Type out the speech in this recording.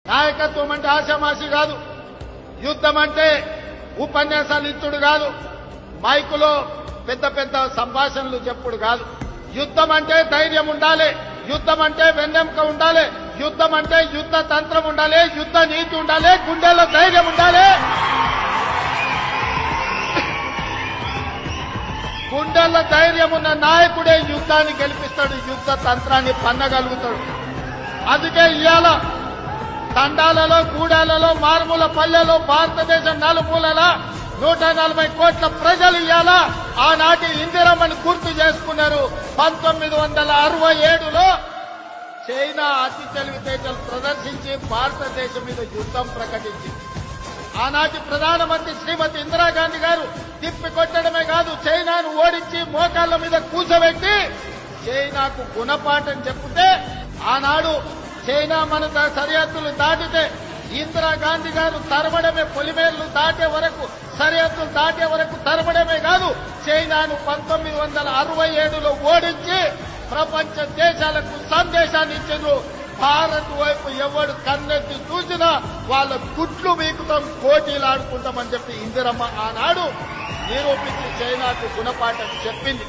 నాయకత్వం అంటే ఆశామాషి కాదు. యుద్ధం అంటే ఉపన్యాసాలు ఇచ్చుడు కాదు. మైకులో పెద్ద పెద్ద సంభాషణలు చెప్పుడు కాదు. యుద్ధం అంటే ధైర్యం ఉండాలి. యుద్ధం అంటే వెన్నెముక ఉండాలి. యుద్ధం అంటే యుద్ధ తంత్రం ఉండాలి. యుద్ధ నీతి ఉండాలి. గుండెల్లో ధైర్యం ఉండాలి. గుండెల్లో ధైర్యం ఉన్న నాయకుడే యుద్ధాన్ని గెలిపిస్తాడు. యుద్ధ తంత్రాన్ని పన్నగలుగుతాడు. అందుకే ఇవాళ తండాలలో, గూడాలలో, మారుమూల పల్లెలో, భారతదేశం నలుమూలల 140 కోట్ల ప్రజలు ఇవాళ ఆనాటి ఇందిరమ్మని గుర్తు చేసుకున్నారు. 1967లో చైనా అతి తెలివితేటలు ప్రదర్శించి భారతదేశం మీద యుద్ధం ప్రకటించింది. ఆనాటి ప్రధానమంత్రి శ్రీమతి ఇందిరాగాంధీ గారు తిప్పికొట్టడమే కాదు, చైనాను ఓడించి మోకాళ్ల మీద కూర్చోబెట్టి చైనాకు గుణపాఠం చెప్తే, ఆనాడు చైనా మన సరిహద్దులు దాటితే ఇందిరాగాంధీ గారు తరమడమే, పొలిమేర్లు దాటే వరకు, సరిహద్దులు దాటే వరకు తరమడమే కాదు, చైనాను 1967లో ఓడించి ప్రపంచ దేశాలకు సందేశాన్ని ఇచ్చారు. భారత్ వైపు ఎవడు కన్నెత్తి చూసినా వాళ్ళ గుట్లు వీకుతాం, పోటీలు ఆడుకుంటామని చెప్పి ఇందిరమ్మ ఆనాడు నిరూపించి చైనాకు గుణపాఠం చెప్పింది.